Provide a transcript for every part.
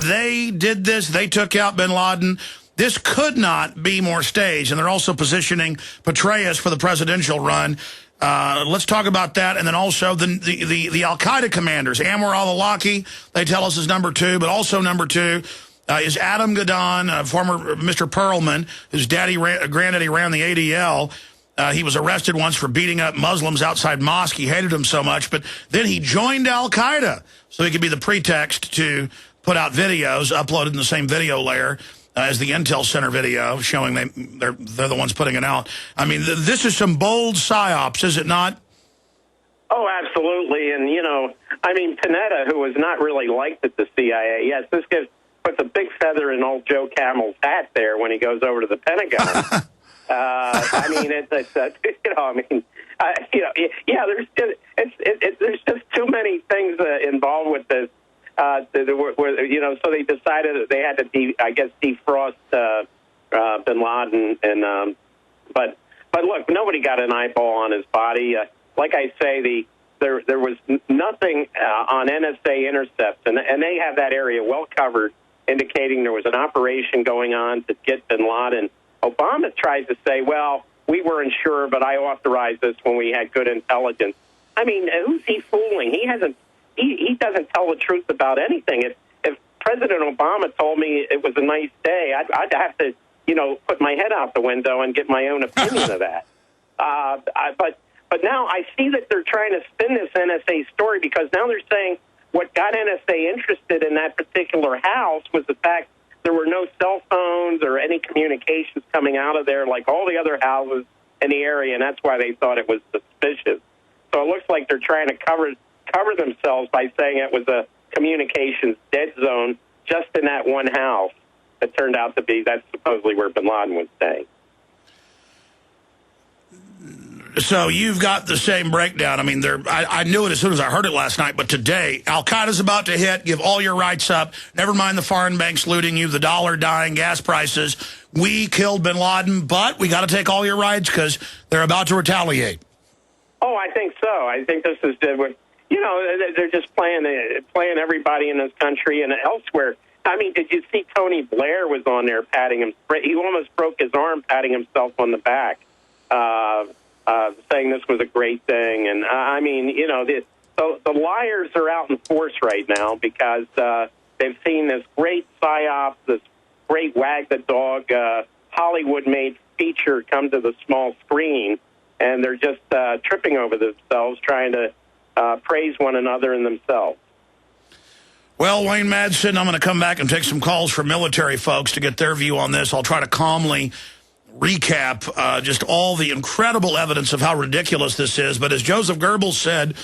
they did this. They took out bin Laden. This could not be more staged. And they're also positioning Petraeus for the presidential run. Let's talk about that. And then also the al-Qaeda commanders. Anwar al-Awlaki, they tell us, is number 2. But also number 2 is Adam Gadon, former Mr. Perlman, whose granddaddy ran the ADL. He was arrested once for beating up Muslims outside mosque. He hated them so much. But then he joined al-Qaeda so he could be the pretext to put out videos uploaded in the same video layer as the Intel Center video showing they're the ones putting it out. I mean, this is some bold psyops, is it not? Oh, absolutely. And, you know, I mean, Panetta, who was not really liked at the CIA, yes, this puts a big feather in old Joe Camel's hat there when he goes over to the Pentagon. I mean, you know, I mean, you know, yeah, there's just too many things involved with this. You know, so they decided that they had to, defrost bin Laden, and but look, nobody got an eyeball on his body. Like I say, there was nothing on NSA intercepts, and they have that area well covered, indicating there was an operation going on to get bin Laden. Obama tries to say, well, we weren't sure, but I authorized this when we had good intelligence. I mean, who's he fooling? He doesn't tell the truth about anything. If President Obama told me it was a nice day, I'd have to, you know, put my head out the window and get my own opinion of that. But now I see that they're trying to spin this NSA story, because now they're saying what got NSA interested in that particular house was the fact there were no cell phones or any communications coming out of there like all the other houses in the area, and that's why they thought it was suspicious. So it looks like they're trying to cover themselves by saying it was a communications dead zone just in that one house that turned out to be, that's supposedly where bin Laden was staying. So you've got the same breakdown. I mean, I knew it as soon as I heard it last night, but today, Al-Qaeda's about to hit, give all your rights up, never mind the foreign banks looting you, the dollar dying, gas prices. We killed bin Laden, but we got to take all your rights because they're about to retaliate. Oh, I think so. I think this is, you know, they're just playing everybody in this country and elsewhere. I mean, did you see Tony Blair was on there patting him? He almost broke his arm patting himself on the back. Saying this was a great thing. And, I mean, you know, the liars are out in force right now because they've seen this great psyop, this great wag the dog, Hollywood-made feature come to the small screen, and they're just tripping over themselves, trying to praise one another and themselves. Well, Wayne Madsen, I'm going to come back and take some calls from military folks to get their view on this. I'll try to calmly recap just all the incredible evidence of how ridiculous this is. But as Joseph Goebbels said,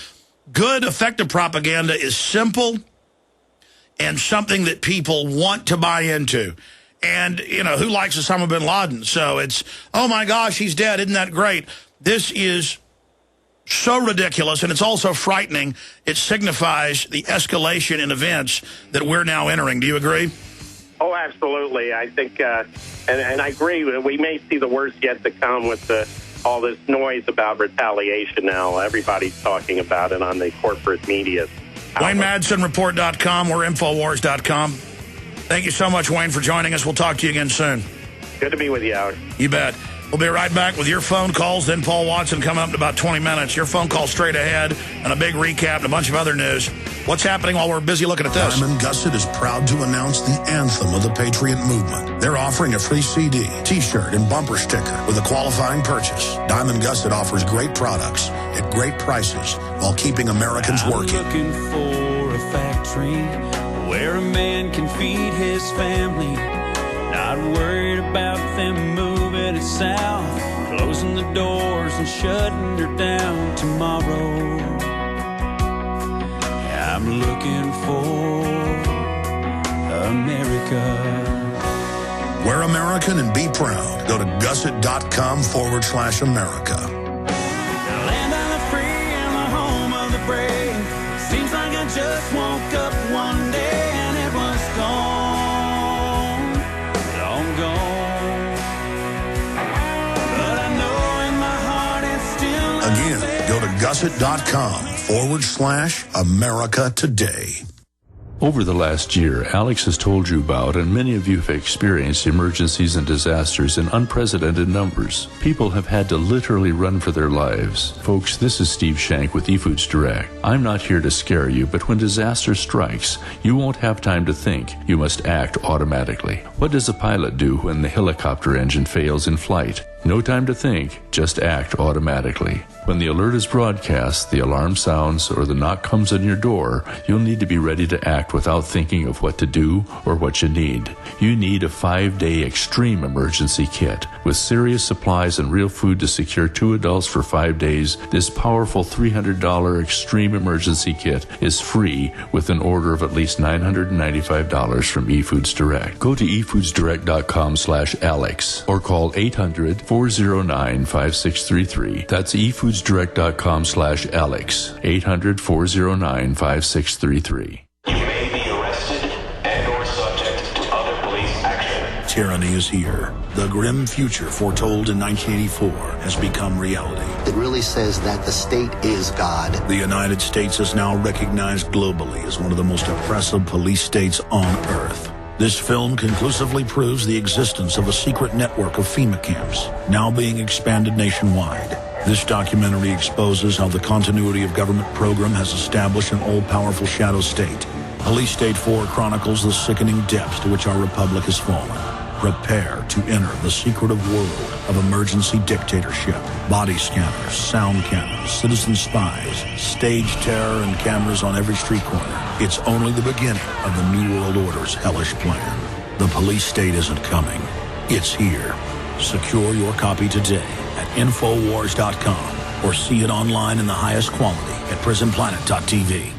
good, effective propaganda is simple and something that people want to buy into. And, you know, who likes Osama bin Laden? So it's, oh, my gosh, he's dead. Isn't that great? This is so ridiculous, and it's also frightening. It signifies the escalation in events that we're now entering. Do you agree? Oh, absolutely. I think, and I agree, we may see the worst yet to come with all this noise about retaliation now. Everybody's talking about it on the corporate media. WayneMadsenReport.com or Infowars.com. Thank you so much, Wayne, for joining us. We'll talk to you again soon. Good to be with you, Howard. You bet. We'll be right back with your phone calls, then Paul Watson coming up in about 20 minutes. Your phone call straight ahead, and a big recap and a bunch of other news. What's happening while we're busy looking at this? Diamond Gusset is proud to announce the anthem of the Patriot movement. They're offering a free CD, T-shirt, and bumper sticker with a qualifying purchase. Diamond Gusset offers great products at great prices while keeping Americans working. I'm looking for a factory where a man can feed his family. Not worried about them moving it south, closing the doors and shutting her down tomorrow. I'm looking for America. We're American and be proud. Go to gusset.com/America. Land of the free and the home of the brave. Seems like I just woke up one day and it was gone, long gone. But I know in my heart it's still Again, go to gusset.com/America today. Over the last year, Alex has told you about, and many of you have experienced, emergencies and disasters in unprecedented numbers. People have had to literally run for their lives. Folks, this is Steve Shank with eFoods Direct. I'm not here to scare you, but when disaster strikes, you won't have time to think. You must act automatically. What does a pilot do when the helicopter engine fails in flight? No time to think, just act automatically. When the alert is broadcast, the alarm sounds, or the knock comes on your door, you'll need to be ready to act without thinking of what to do or what you need. You need a 5-day extreme emergency kit. With serious supplies and real food to secure 2 adults for 5 days, this powerful $300 extreme emergency kit is free with an order of at least $995 from eFoods Direct. Go to efoodsdirect.com/Alex or call 800-409-5633. That's efoodsdirect.com/Alex. 800-409-5633. You may be arrested and or subject to other police action. Tyranny is here. The grim future foretold in 1984 has become reality. It really says that the state is God. The United States is now recognized globally as one of the most oppressive police states on earth. This film conclusively proves the existence of a secret network of FEMA camps, now being expanded nationwide. This documentary exposes how the continuity of government program has established an all-powerful shadow state. Police State 4 chronicles the sickening depths to which our republic has fallen. Prepare to enter the secretive world of emergency dictatorship. Body scanners, sound cannons, citizen spies, stage terror, and cameras on every street corner. It's only the beginning of the New World Order's hellish plan. The police state isn't coming. It's here. Secure your copy today at Infowars.com or see it online in the highest quality at prisonplanet.tv.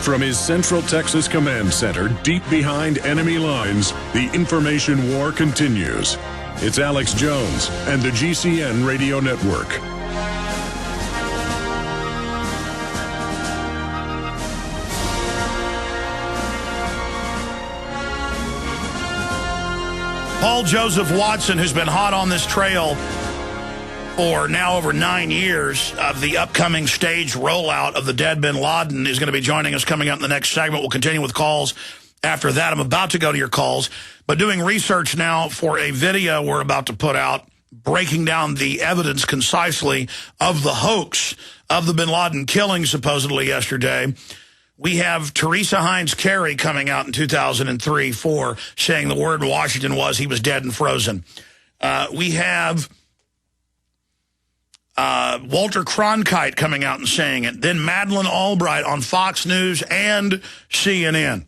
From his Central Texas Command Center, deep behind enemy lines, the information war continues. It's Alex Jones and the GCN Radio Network. Paul Joseph Watson, who's been hot on this trail for now over 9 years of the upcoming stage rollout of the dead Bin Laden, is going to be joining us coming up in the next segment. We'll continue with calls after that. I'm about to go to your calls, but doing research now for a video we're about to put out, breaking down the evidence concisely of the hoax of the Bin Laden killing supposedly yesterday. We have Teresa Hines Carey coming out in 2003-4 saying the word in Washington was he was dead and frozen. We have Walter Cronkite coming out and saying it. Then Madeleine Albright on Fox News and CNN.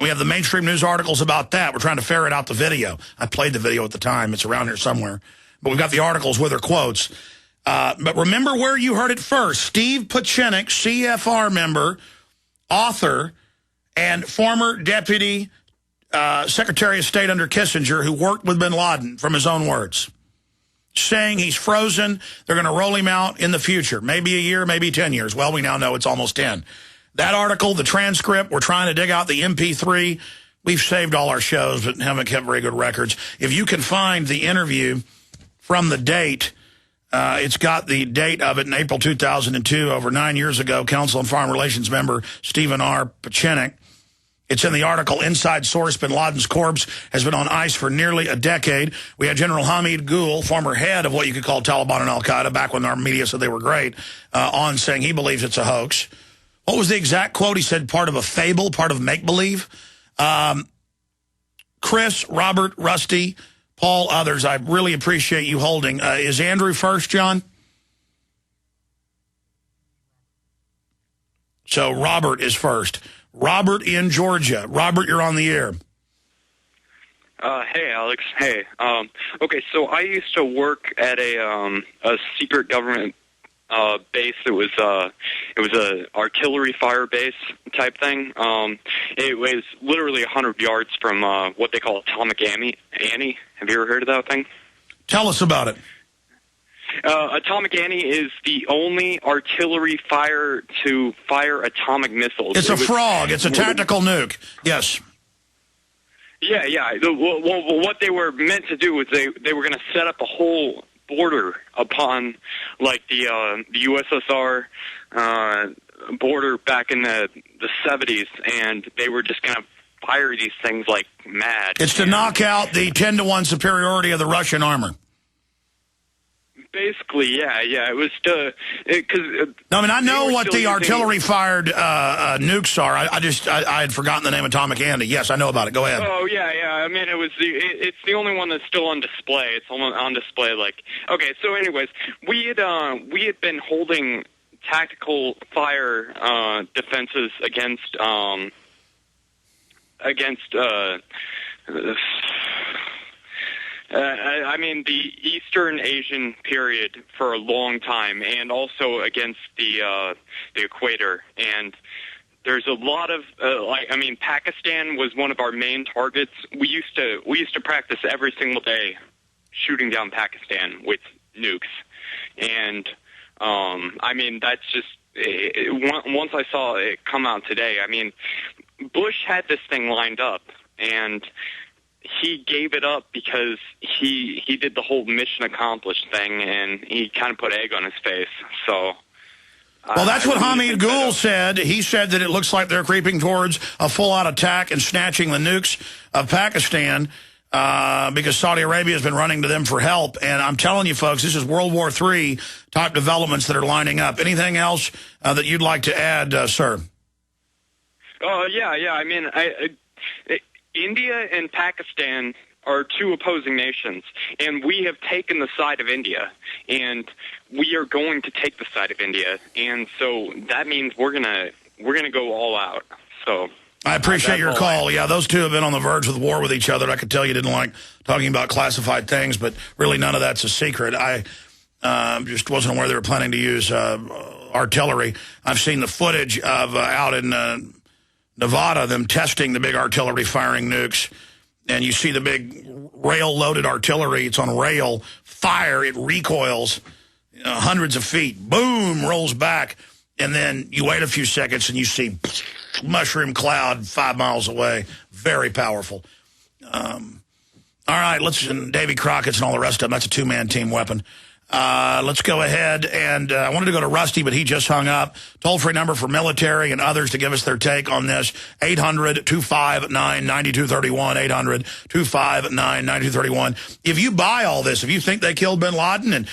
We have the mainstream news articles about that. We're trying to ferret out the video. I played the video at the time. It's around here somewhere. But we've got the articles with her quotes. But remember where you heard it first. Steve Pachinik, CFR member, author, and former deputy Secretary of State under Kissinger who worked with Bin Laden, from his own words, saying he's frozen. They're going to roll him out in the future. Maybe a year, maybe 10 years. Well, we now know it's almost 10. That article, the transcript, we're trying to dig out the MP3. We've saved all our shows, but haven't kept very good records. If you can find the interview from the date, it's got the date of it in April 2002, over 9 years ago. Council on Foreign Relations member Stephen R. Pachinik. It's in the article, Inside Source, Bin Laden's corpse has been on ice for nearly a decade. We had General Hamid Gul, former head of what you could call Taliban and Al-Qaeda, back when our media said they were great, on saying he believes it's a hoax. What was the exact quote? He said part of a fable, part of make-believe. Chris, Robert, Rusty, Paul, others, I really appreciate you holding. Is Andrew first, John? So Robert is first. Robert in Georgia. Robert, you're on the air. Hey, Alex. Hey. Okay, so I used to work at a secret government base. It was a artillery fire base type thing. It was literally 100 yards from what they call Atomic Annie. Have you ever heard of that thing? Tell us about it. Atomic Annie is the only artillery fire to fire atomic missiles. It's a frog. It's a tactical nuke. Yes. Yeah. Well, what they were meant to do was they were going to set up a whole border upon, like, the USSR, border back in the 70s, and they were just going to fire these things like mad. It's to knock out the 10-to-1 superiority of the Russian armor. Basically, yeah. It was to... No, I mean, I know what the artillery-fired nukes are. I had forgotten the name Atomic Andy. Yes, I know about it. Go ahead. Oh, yeah. I mean, it's the only one that's still on display. It's on display, like... Okay, so anyways, we had been holding tactical fire defenses against I mean, the Eastern Asian period for a long time, and also against the equator. And there's a lot of Pakistan was one of our main targets. We used to practice every single day shooting down Pakistan with nukes. And I mean, that's just once I saw it come out today. I mean, Bush had this thing lined up, and he gave it up because he did the whole mission accomplished thing, and he kind of put egg on his face. So, well, that's what Hamid Gul said. He said that it looks like they're creeping towards a full-out attack and snatching the nukes of Pakistan because Saudi Arabia has been running to them for help. And I'm telling you, folks, this is World War III type developments that are lining up. Anything else that you'd like to add, sir? Yeah. I mean, India and Pakistan are two opposing nations, and we have taken the side of India, and we are going to take the side of India, and so that means we're gonna go all out. So I appreciate your call. Yeah, those two have been on the verge of war with each other. I could tell you didn't like talking about classified things, but really none of that's a secret. I just wasn't aware they were planning to use artillery. I've seen the footage of out in Nevada, them testing the big artillery firing nukes, and you see the big rail-loaded artillery. It's on rail, fire, it recoils hundreds of feet, boom, rolls back, and then you wait a few seconds and you see mushroom cloud 5 miles away. Very powerful. All right, and Davy Crockett's and all the rest of them, that's a two-man team weapon. Let's go ahead, and I wanted to go to Rusty, but he just hung up. Toll-free number for military and others to give us their take on this, 800-259-9231, 800-259-9231. If you buy all this, if you think they killed bin Laden and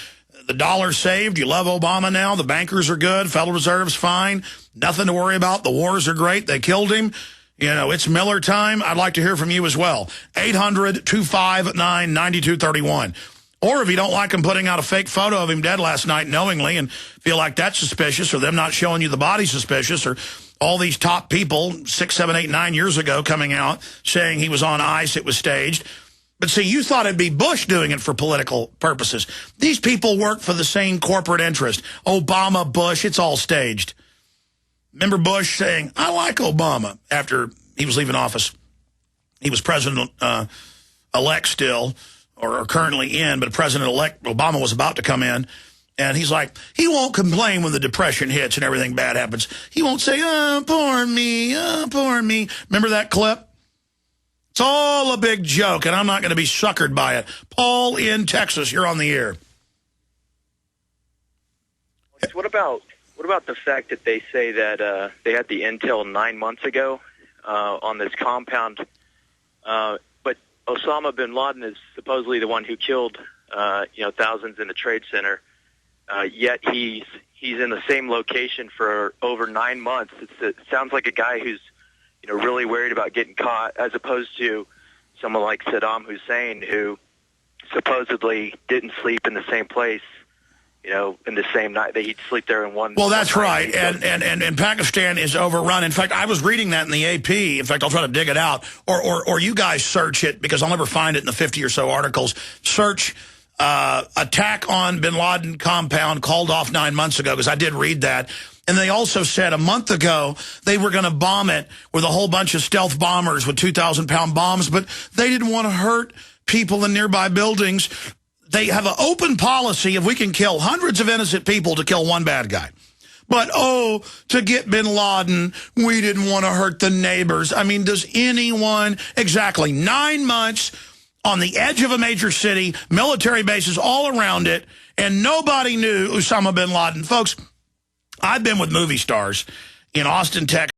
the dollar's saved, you love Obama now, the bankers are good, Federal Reserve's fine, nothing to worry about, the wars are great, they killed him, it's Miller time, I'd like to hear from you as well. 800-259-9231. Or if you don't like them putting out a fake photo of him dead last night knowingly and feel like that's suspicious, or them not showing you the body suspicious, or all these top people 6, 7, 8, 9 years ago coming out saying he was on ice, it was staged. But see, you thought it'd be Bush doing it for political purposes. These people work for the same corporate interest. Obama, Bush, it's all staged. Remember Bush saying, I like Obama, after he was leaving office. He was president-elect still, or currently in, but President-elect Obama was about to come in, and he's like, he won't complain when the depression hits and everything bad happens. He won't say, oh, poor me, oh, poor me. Remember that clip? It's all a big joke, and I'm not going to be suckered by it. Paul in Texas, you're on the air. What about the fact that they say that they had the intel 9 months ago on this compound, but Osama Bin Laden is supposedly the one who killed thousands in the Trade Center, yet he's in the same location for over 9 months. It sounds like a guy who's really worried about getting caught, as opposed to someone like Saddam Hussein, who supposedly didn't sleep in the same place, in the same night. That he'd sleep there in one. Well, that's right. And Pakistan is overrun. In fact, I was reading that in the AP. In fact, I'll try to dig it out. Or you guys search it, because I'll never find it in the 50 or so articles. Search attack on bin Laden compound called off 9 months ago, because I did read that. And they also said a month ago they were going to bomb it with a whole bunch of stealth bombers with 2,000-pound bombs, but they didn't want to hurt people in nearby buildings. They have an open policy if we can kill hundreds of innocent people to kill one bad guy. But, to get bin Laden, we didn't want to hurt the neighbors. I mean, does anyone... Exactly. 9 months on the edge of a major city, military bases all around it, and nobody knew Osama bin Laden. Folks, I've been with movie stars in Austin, Texas.